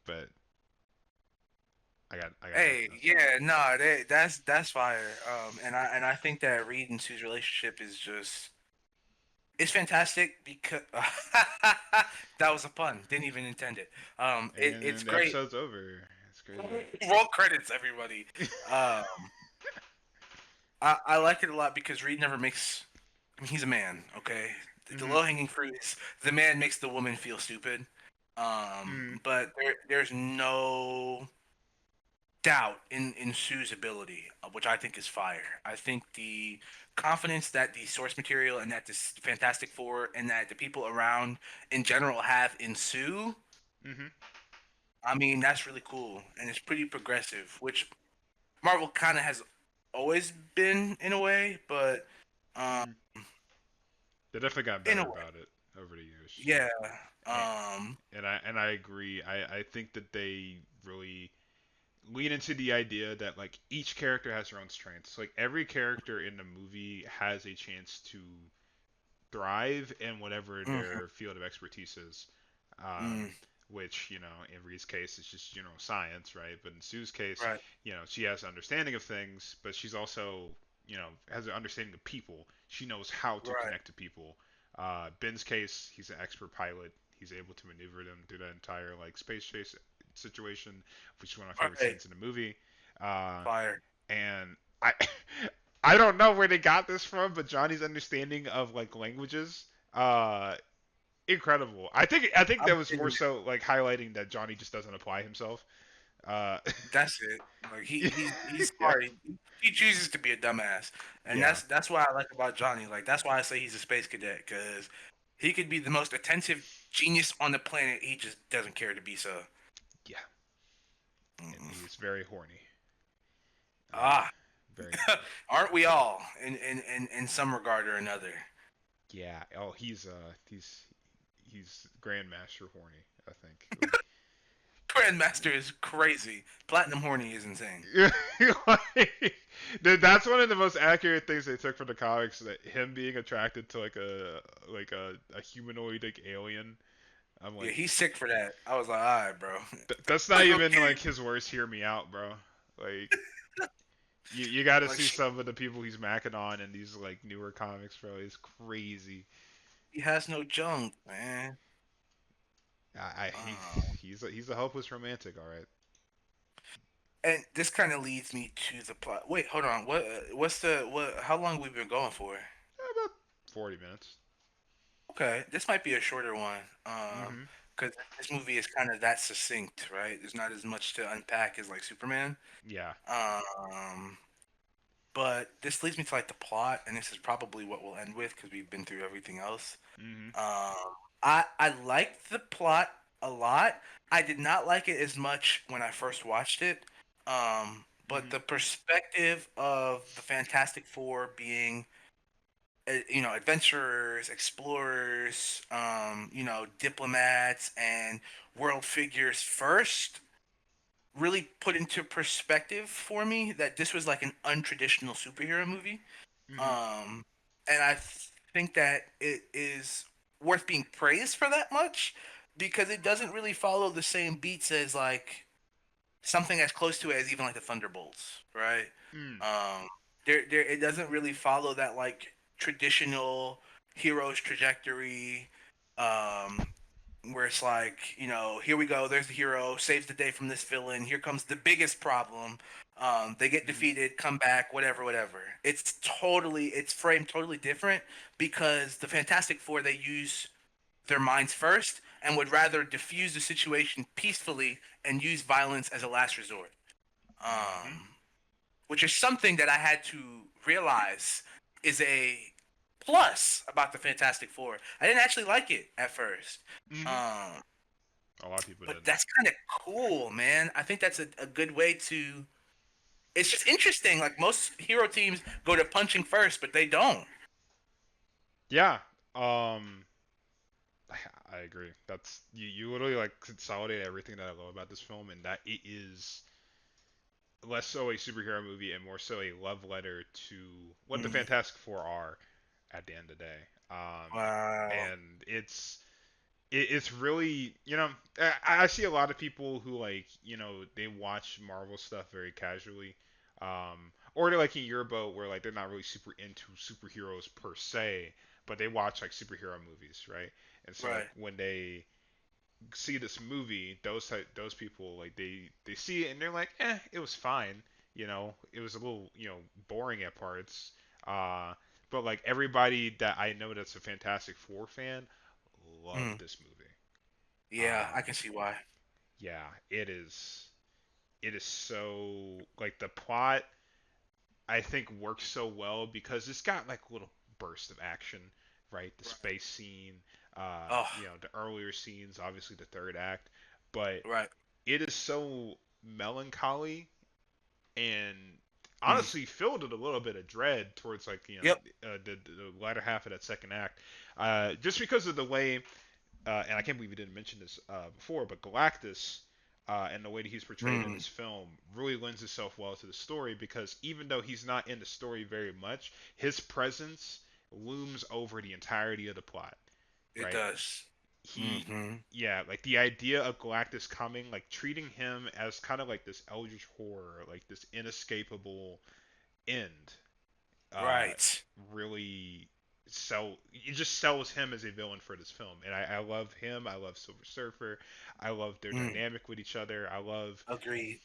but I got Hey, nothing else. yeah, no, that's fire. And I think that Reed and Sue's relationship is just it's fantastic because that was a pun. Didn't even intend it. It's And the great. episode's over. It's crazy. Roll credits, everybody. Um, I like it a lot because Reed never makes. I mean, he's a man, okay. The hmm low hanging fruit is the man makes the woman feel stupid. hmm But there's no doubt in Sue's ability, which I think is fire. I think the confidence that the source material and that this Fantastic Four and that the people around in general have in Sue, hmm I mean, that's really cool and it's pretty progressive, which Marvel kind of has always been in a way, but um, hmm They definitely got in a better way, about it over the years. yeah. And, Um, and I agree. I think that they really lean into the idea that like each character has their own strengths. Like every character in the movie has a chance to thrive in whatever mhm, their field of expertise is. Um, mm, which, you know, in Reed's case, it's just general science, right? But in Sue's case, right, you know, she has an understanding of things, but she's also, you know, has an understanding of people. She knows how to right, connect to people. Ben's case, he's an expert pilot. He's able to maneuver them through that entire like space chase situation, which is one of my favorite right. scenes in the movie. Uh, Fire. and I I don't know where they got this from, but Johnny's understanding of like languages, uh, incredible. I think I'm that was more kidding. so like highlighting that Johnny just doesn't apply himself. Uh, That's it. Like he's yeah, smart. He chooses to be a dumbass, and yeah, that's what I like about Johnny. Like that's why I say he's a space cadet because he could be the most attentive genius on the planet. He just doesn't care to be so. yeah. And Mm. he's very horny. Uh, Ah, very horny. aren't we all in some regard or another? Yeah. Oh, he's grandmaster horny. I think. Like, Grandmaster is crazy. Platinum horny is insane. like, that's one of the most accurate things they took from the comics. That him being attracted to like a humanoid like alien. I'm Yeah, like, he's sick for that. I was like, all right, bro. that's not Like even okay, like his worst. Hear me out, bro. Like, you got to like see some of the people he's macking on in these like newer comics, bro. It's crazy. he has no junk, man. I he, Uh, he's a hopeless romantic, all right. And this kind of leads me to the plot. Wait, hold on. What's the what? How long we been going for? About 40 minutes. Okay, this might be a shorter one. Mm-hmm. Because this movie is kind of that succinct, right? There's not as much to unpack as like Superman. Yeah. Um, but this leads me to like the plot, and this is probably what we'll end with because we've been through everything else. Mm-hmm. Um, I liked the plot. a lot. I did not like it as much when I first watched it. But Mhm. the perspective of the Fantastic Four being, adventurers, explorers, diplomats, and world figures first really put into perspective for me that this was like an untraditional superhero movie. Mhm. Um, and I think that it is worth being praised for that much because it doesn't really follow the same beats as like something as close to it as even like the Thunderbolts, right? Mm. Um, there, it doesn't really follow that like traditional hero's trajectory. Um, where it's like, here we go, there's the hero, saves the day from this villain, here comes the biggest problem. They get Mhm. defeated, come back, whatever, whatever. It's framed totally different because the Fantastic Four, they use their minds first and would rather diffuse the situation peacefully and use violence as a last resort. Mhm. Um, which is something that I had to realize is a plus about the Fantastic Four. I didn't actually like it at first. Mhm. Um, A lot of people but didn't. that's kind of cool, man. I think that's a good way to. It's just interesting. Like most hero teams go to punching first, but they don't. Yeah. Um. I agree. That's you. Literally like consolidate everything that I love about this film, and that it is less so a superhero movie and more so a love letter to what the Mm, Fantastic Four are at the end of the day. wow. And it's really, I see a lot of people who like, they watch Marvel stuff very casually, or they're like in your boat where like they're not really super into superheroes per se, but they watch like superhero movies, right? And so like Right. when they see this movie, those people like they see it and they're like, it was fine. It was a little boring at parts. Uh, but like everybody that I know that's a Fantastic Four fan loved Mm, this movie. yeah, Um, I can see why. yeah, it is. It is so like the plot I think works so well because it's got like little bursts of action, right? The Right. space scene, Oh, the earlier scenes, obviously the third act, but right. it is so melancholy and Mm, honestly filled with a little bit of dread towards like yep. the latter half of that second act, just because of the way and I can't believe you didn't mention this before, but Galactus and the way that he's portrayed in Mm, this film really lends itself well to the story because even though he's not in the story very much, his presence looms over the entirety of the plot, it right? does. He, Mm-hmm. yeah, like the idea of Galactus coming, like treating him as kind of like this eldritch horror, like this inescapable end, uh, Right. really it just sells him as a villain for this film, and I love him. I love Silver Surfer. I love their Mm, dynamic with each other. I love agreed.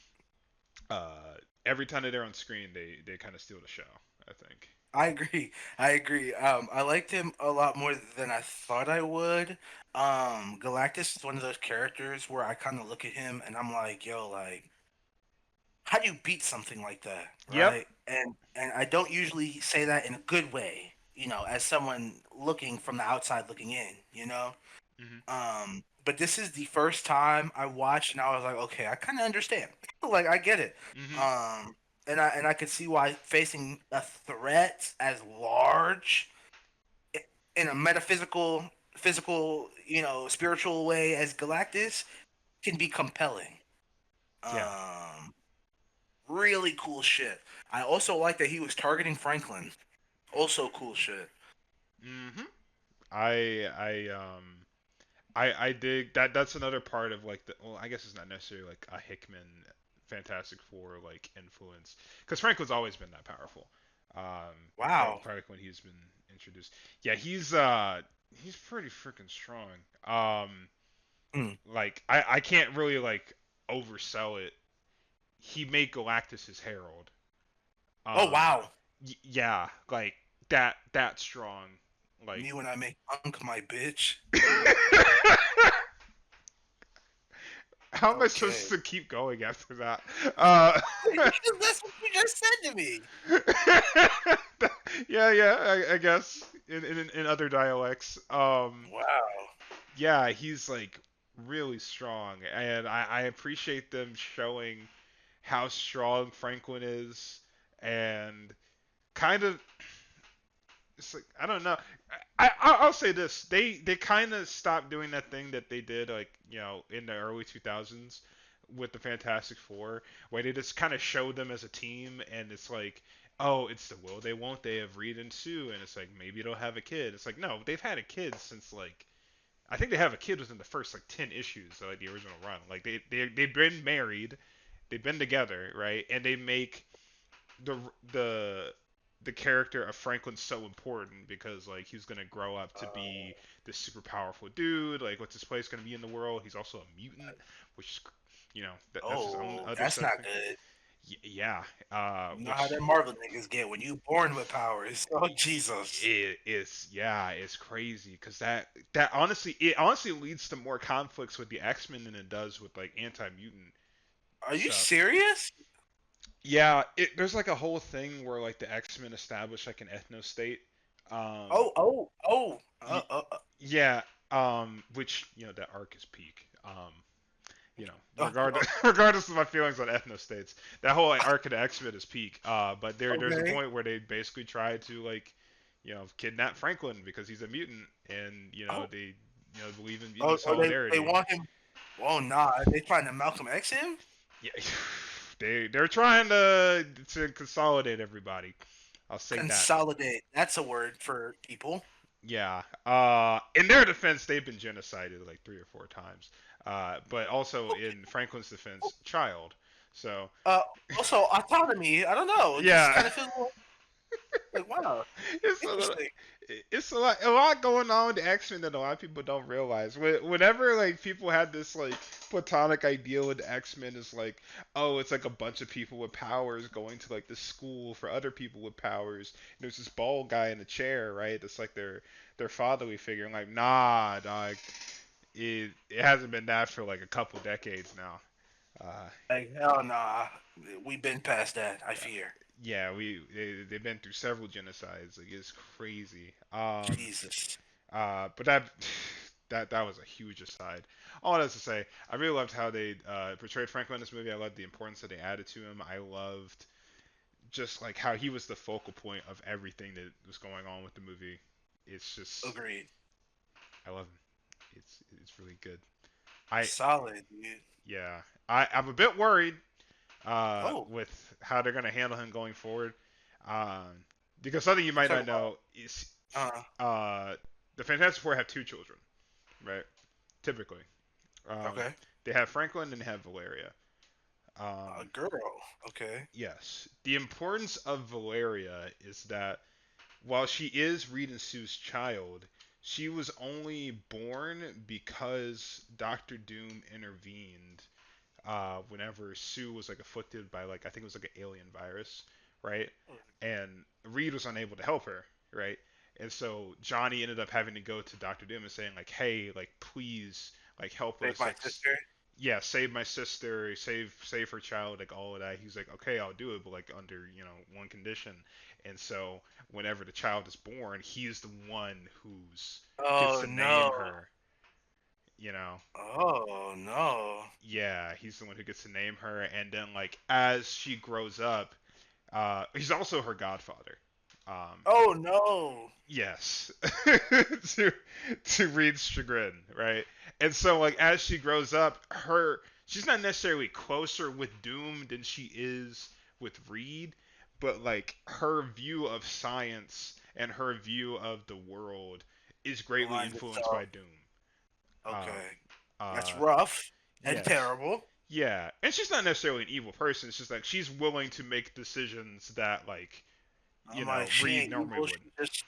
every time that they're on screen, they kind of steal the show. I think. I agree. I agree. I liked him a lot more than I thought I would. Galactus is one of those characters where I kind of look at him and I'm like, yo, like, how do you beat something like that, Yep. right? And I don't usually say that in a good way, as someone looking from the outside looking in. Mhm. But this is the first time I watched and I was like, okay, I kind of understand. Like I get it. Mhm. Um, and I could see why facing a threat as large in a metaphysical, physical, spiritual way as Galactus can be compelling. Yeah. Um, really cool shit. I also like that he was targeting Franklin. Also cool shit. Mhm. I dig that. That's another part of like the. Well, I guess it's not necessarily like a Hickman Fantastic Four like influence, because Franklin's always been that powerful. From Wow. probably when he's been introduced. Yeah, he's pretty freaking strong. Mm. Like I can't really like oversell it. He made Galactus his herald. Oh Um, wow. yeah, like that strong. Like Me when I make Unk my bitch. how am I supposed Okay. to keep going after that? Uh, Because that's what you just said to me. yeah, I guess in other dialects. Wow. Yeah, he's like really strong, and I appreciate them showing how strong Franklin is, and kind of it's like I don't know. I'll say this: they kind of stopped doing that thing that they did like in the early 2000s with the Fantastic Four, where they just kind of showed them as a team, and it's like, oh, it's the will they won't they of Reed and Sue, and it's like maybe they'll have a kid. It's like no, they've had a kid since like I think they have a kid within the first like 10 issues of like the original run. Like they've been married, they've been together, right, and they make the the the character of Franklin so important because like he's gonna grow up to be this super powerful dude. Like, what's his place gonna be in the world? He's also a mutant, which is, that's his own Oh, other that's set of not things. good. Yeah, You know how which them Marvel niggas get when you born with powers. Oh Jesus. is yeah, it's crazy because that honestly leads to more conflicts with the X Men than it does with like anti mutant Are you stuff. serious? Yeah, there's like a whole thing where like the X Men establish like an ethno state. Um, Oh, oh, oh. y- yeah, which that arc is peak. Oh, Regardless regardless of my feelings on ethno states, that whole arc of the X Men is peak. But there's a okay. point where they basically try to like, kidnap Franklin because he's a mutant, and Oh, they believe in mutant oh, they solidarity. want him. Oh, nah. They trying to Malcolm X him? Yeah, they're trying to consolidate everybody. I'll say that. Consolidate. That's a word for people. Yeah. In their defense, they've been genocided like 3 or 4 times. But also in Franklin's defense, child. So Uh, Also autonomy. I don't know. It just yeah, kind of feels like wow, it's a little, interesting. it's a lot going on with the X-Men that a lot of people don't realize. Whenever like people had this like platonic ideal with the X-Men is like, oh, it's like a bunch of people with powers going to like this school for other people with powers. And there's this bald guy in a chair, right? That's like their fatherly figure. I'm like, nah, dog. It hasn't been that for like a couple decades now. Uh, Like hell nah. We've been past that. I fear. yeah, they've been through several genocides. Like it's crazy. Jesus. But that was a huge aside. All that is to say, I really loved how they portrayed Franklin in this movie. I loved the importance that they added to him. I loved just like how he was the focal point of everything that was going on with the movie. It's just Agreed. I love him. It's really good. I Solid, dude. Yeah, I'm a bit worried Oh, with how they're gonna handle him going forward. Um, because something you might talk not about. know is Uh, uh, the Fantastic Four have two children, right? Typically, um, okay. they have Franklin and they have Valeria. A Um, girl. Okay. yes, the importance of Valeria is that while she is Reed and Sue's child, she was only born because Doctor Doom intervened whenever Sue was like afflicted by like I think it was like an alien virus, right? And Reed was unable to help her, right? And so Johnny ended up having to go to Doctor Doom and saying like, "Hey, like please, like help Save us, my like sister. yeah, save my sister, save her child, like all of that." He's like, "Okay, I'll do it, but like under one condition." And so whenever the child is born, he's the one who's gets Oh to name no. her, you know. Oh no. Yeah, he's the one who gets to name her, and then like as she grows up, he's also her godfather. Um, Oh no. yes, to to Reed's chagrin, right? And so like as she grows up, she's not necessarily closer with Doom than she is with Reed, but like her view of science and her view of the world is greatly Aligns influenced itself. by Doom. Um, Okay. That's uh, rough and yes. terrible. Yeah, and she's not necessarily an evil person. It's just like she's willing to make decisions that like I'm like, she Reed ain't normally evil. wouldn't. She's just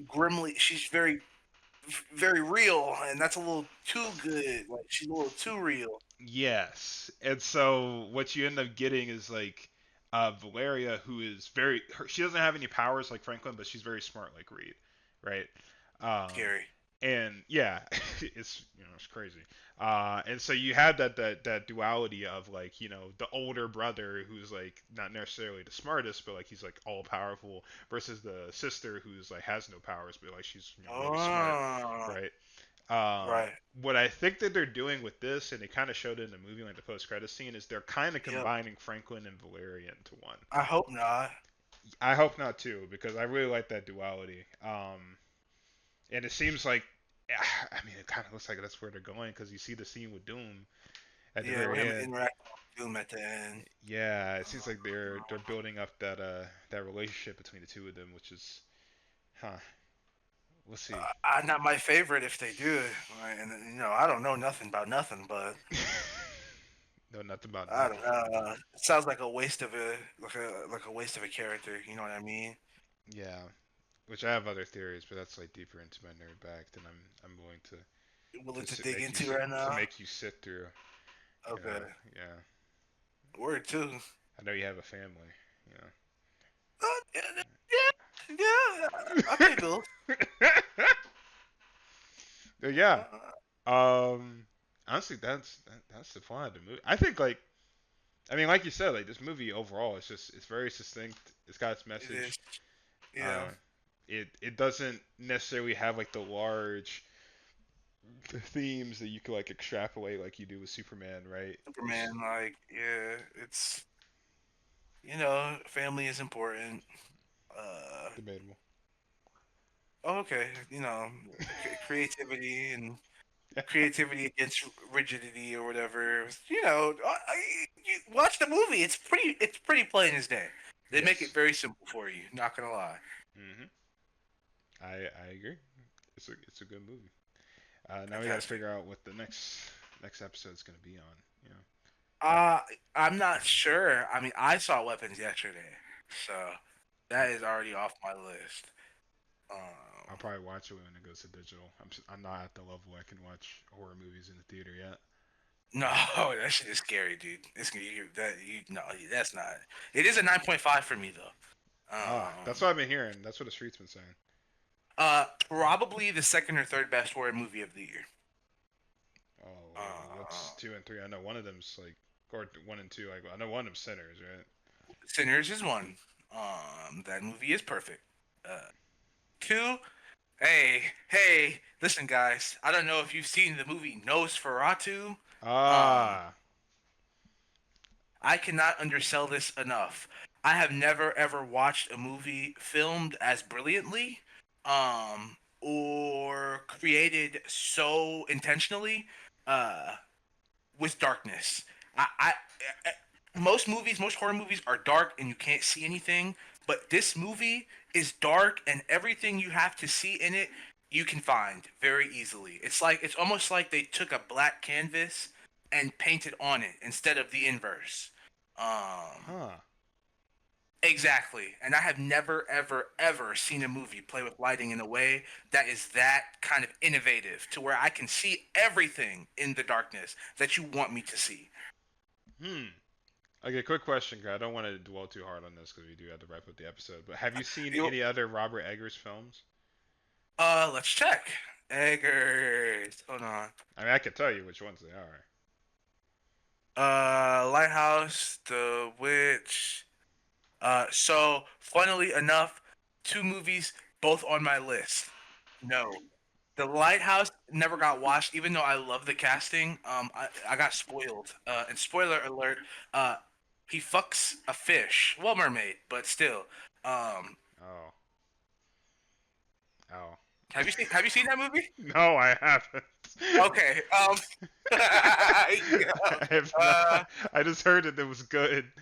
grimly. She's very real, and that's a little too good. Like she's a little too real. Yes, and so what you end up getting is like Valeria, who is she doesn't have any powers like Franklin, but she's very smart like Reed, right? Um, Scary. and yeah, it's crazy. And so you had that duality of like the older brother who's like not necessarily the smartest, but like he's like all powerful versus the sister who's like has no powers, but like she's really smart, Oh, right? Um, Right. what I think that they're doing with this, and they kind of showed it in the movie, like the post-credit scene, is they're kind of Yep. combining Franklin and Valeria into one. I hope not. I hope not too, because I really like that duality. And it seems like, I mean, it kind of looks like that's where they're going, because you see the scene with Doom at the Yeah, with very him end. interacting with Doom at the end. Yeah, it seems like they're building up that relationship between the two of them, which is, huh? We'll see. Not my favorite if they do it. Right, and I don't know nothing about nothing, but No, nothing about I don't nothing. know. It sounds like a waste of a waste of a character. You know what I mean? Yeah, which I have other theories, but that's like deeper into my nerd bag than I'm willing You're willing to to sit, dig into right to now? make you sit through. You Okay. know, yeah. Word too. I know you have a family. You Yeah, yeah, yeah. I pay bills. But yeah. Uh, Um. Honestly, that's the fun of the movie. I think like I mean, like you said, like this movie overall, it's very succinct. It's got its it is. message. Yeah. Uh, it doesn't necessarily have like the large themes that you could like extrapolate like you do with Superman, right? It's Superman, like, yeah, it's family is important. Uh, debatable. oh, okay, creativity and creativity against rigidity or whatever. You watch the movie. It's pretty plain as day. They make it Yes. very simple for you. Not gonna lie. Hmm. I agree. It's a good movie. Now we got to Fantastic. figure out what the next episode's gonna be on. You know, Uh, I'm not sure. I mean, I saw Weapons yesterday, so I, that is already off my list. I'll Um, probably watch it when it goes to digital. I'm not at the level I can watch horror movies in the theater yet. no, that shit is scary, dude. It's you, that you no, that's not. It is a 9.5 for me though. Ah, that's what I've been hearing. That's what the streets been saying. Probably the second or third best horror movie of the year. Oh, what's Uh, two and three? I know one of them's like, or one and two. Like I know one of them's Sinners, right? Sinners is one. That movie is perfect. Two. Hey, listen, guys. I don't know if you've seen the movie Nosferatu. Um, Ah, I cannot undersell this enough. I have never ever watched a movie filmed as brilliantly, or created so intentionally, uh, with darkness. I most horror movies are dark and you can't see anything, but this movie is dark and everything you have to see in it you can find very easily. It's almost like they took a black canvas and painted on it instead of the inverse. Um, huh. exactly. And I have never ever ever seen a movie play with lighting in a way that is that kind of innovative to where I can see everything in the darkness that you want me to see. Hmm. Okay, quick question, 'cause I don't want to dwell too hard on this because we do have to wrap up the episode. But have you seen You any other Robert Eggers films? let's check. Eggers. Hold on. I mean, I can tell you which ones they are. Lighthouse, The Witch. So funnily enough, two movies both on my list. No. The Lighthouse never got watched, even though I love the casting. I got spoiled. And spoiler alert, uh, he fucks a fish. Well, mermaid, but still. Um, Oh, oh. have you seen that movie? No, I haven't. Okay. Yeah. I have Uh, not. I just heard that it was good.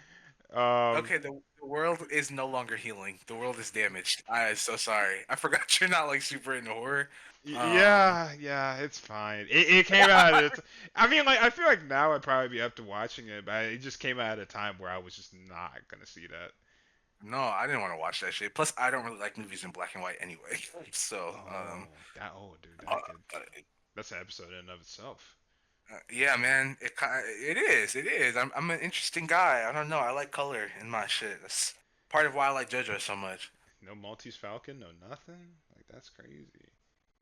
Um, okay, the world is no longer healing. The world is damaged. I am so sorry. I forgot you're not like super into horror. Um, yeah, it's fine. It came out at I mean, like, I feel like now I'd probably be up to watching it, but it just came out at a time where I was just not gonna see that. no, I didn't want to watch that shit. Plus, I don't really like movies in black and white anyway. So, Oh, dude, uh, that could, uh, that's an episode in and of itself. yeah, man, it is. I'm an interesting guy. I don't know. I like color in my shit. That's part of why I like JoJo so much. No Maltese Falcon, no nothing. Like, that's crazy.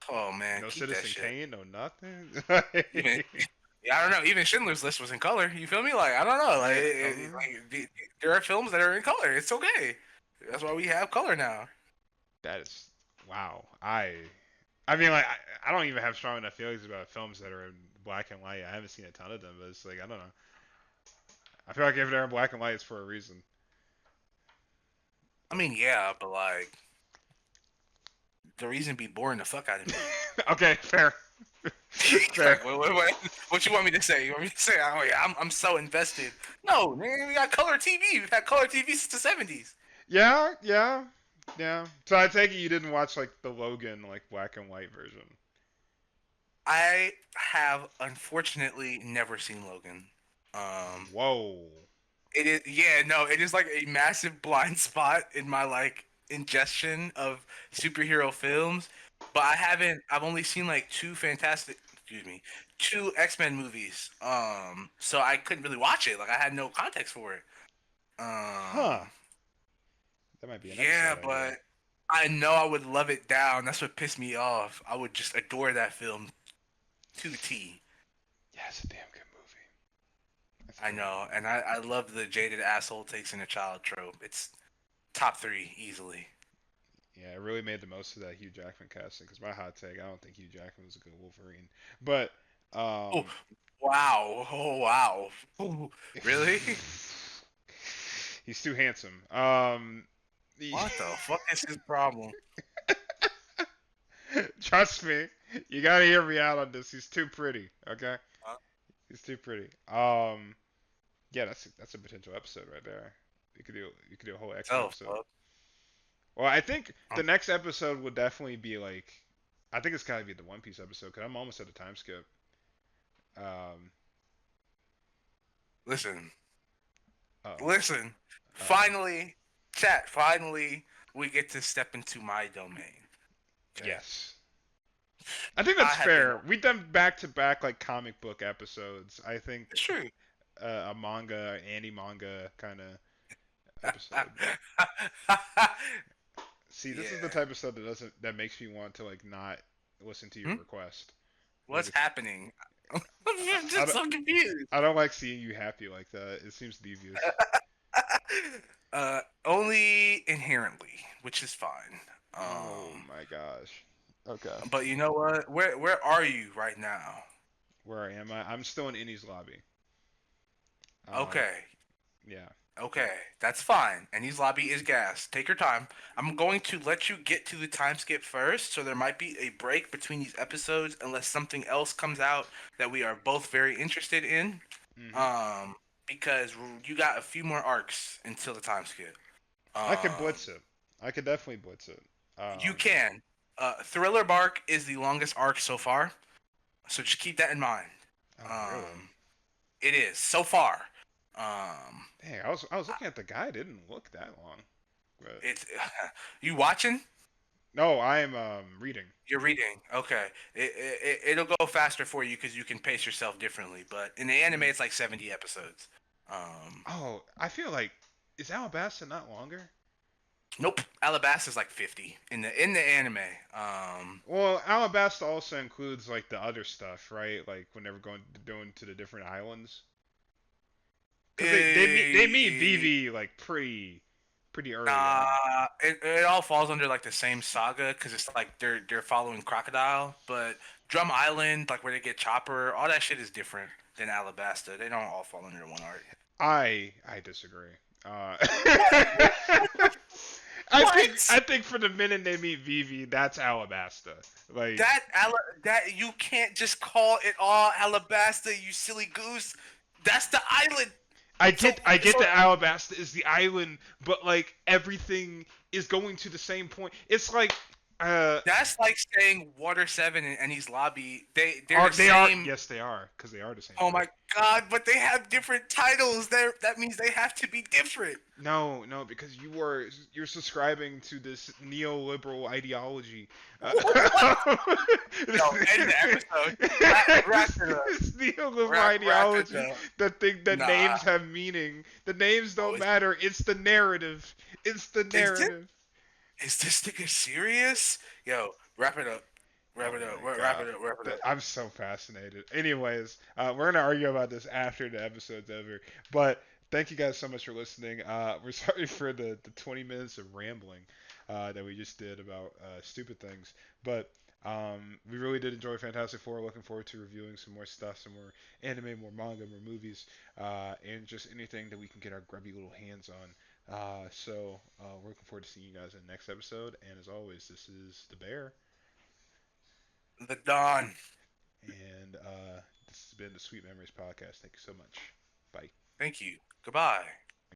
Oh man, No keep that Citizen shit. Kane, no nothing. Even Yeah, I don't know. Even Schindler's List was in color. You feel me? Like I don't know. Like, Yeah, uh-huh. there are films that are in color. It's okay. That's why we have color now. That is wow. I mean, like, I don't even have strong enough feelings about films that are in black and white. I haven't seen a ton of them, but it's like I don't know. I feel like if they're in black and white, it's for a reason. I mean, yeah, but like the reason be boring the fuck out of me. Okay, fair, fair. Like, what you want me to say? You want me to say, oh yeah, I'm so invested? No, man, we got color TV. We've had color TV since the '70s. Yeah, yeah, yeah. So I take it you didn't watch like the Logan like black and white version. I have unfortunately never seen Logan. Um, Whoa. it is yeah, no, it is like a massive blind spot in my like ingestion of superhero films. But I haven't. I've only seen like excuse me, two X-Men movies. So I couldn't really watch it. Like I had no context for it. Huh. That might be an Yeah, episode idea. but I know I would love it down. That's what pissed me off. I would just adore that film to the T. Yeah, it's a damn good movie. That's a I damn know, good and movie. I love the jaded asshole takes in a child trope. It's top three easily. Yeah, it really made the most of that Hugh Jackman casting. Because my hot take, I don't think Hugh Jackman was a good Wolverine. But Oh, um, wow! Oh, wow! Ooh, really? he's too handsome. What the fuck is his problem? Trust me, you gotta hear me out on this. He's too pretty. Okay, Huh? he's too pretty. Yeah, that's a potential episode right there. You could do a whole X-Men Oh, episode. fuck. Well, I think Um, the next episode would definitely be like, I think it's gotta be the One Piece episode because I'm almost at a time skip. Um, listen, uh-oh, listen. uh-oh. Finally, chat. Finally, we get to step into my domain. Okay. Yes. I think I that's have been. fair. We've done back to back like comic book episodes. I think It's true. a manga, anti-manga kind of episode. See, this is the Yeah. type of stuff that makes me want to like not listen to your Hmm? request. Like What's it's happening? I'm I just don't, so confused. I don't like seeing you happy like that. It seems devious. Only inherently, which is fine. Oh Um, my gosh. Okay. but you know what? Where are you right now? Where am I? I'm still in Innie's lobby. Uh, Okay, yeah. okay, that's fine. Annie's lobby is gas. Take your time. I'm going to let you get to the time skip first, so there might be a break between these episodes unless something else comes out that we are both very interested in. Mhm. Um, because you got a few more arcs until the time skip. I could Um, blitz it. I could definitely blitz it. you can. Thriller Bark is the longest arc so far, so just keep that in mind. Oh really? Um, it is so far. Um, Dang, I was looking at the guy. It didn't look that long. But it's you watching? no, I am reading. You're reading. Okay, it'll go faster for you because you can pace yourself differently. But in the anime, Mm. it's like 70 episodes. Um, Oh, I feel like is Alabasta not longer? nope, Alabasta's like 50 in the anime. Well, Alabasta also includes like the other stuff, right? Like when they were going to the different islands. Cause they meet Eh, Vivi like pretty early on. Nah, it all falls under like the same saga because it's like they're following Crocodile, but Drum Island, like where they get Chopper, all that shit is different than Alabasta. They don't all fall under one arc. I disagree. Uh, What? I What? think for the minute they meet Vivi, that's Alabasta. Like That you can't just call it all Alabasta, you silly goose. That's the island. So I get so that Alabasta is the island, but like everything is going to the same point. It's like uh that's like saying Water Seven and Ennie's Lobby. They're are the they are same. yes they are because they are the same Oh thing. my god! But they have different titles. That means they have to be different. No, no, because you're subscribing to this neoliberal ideology. What? This, No, end the episode. Wrap it up. this neoliberal Wrap it ideology up. that think that Nah. names have meaning. The names Oh, don't matter. It's the narrative. It's the is this narrative. is this nigga serious? Yo, wrap it up. Wrap Oh it up. my Wrap god. it up. Wrap it up. I'm so fascinated. Anyways, we're gonna argue about this after the episode's over. But thank you guys so much for listening. We're sorry for the 20 minutes of rambling that we just did about stupid things. But We really did enjoy Fantastic Four. Looking forward to reviewing some more stuff, some more anime, more manga, more movies, and just anything that we can get our grubby little hands on. We're looking forward to seeing you guys in the next episode. And as always, this is the Bear, The Dawn. and this has been the Sweet Memories podcast. Thank you so much. Bye. Thank you. Goodbye.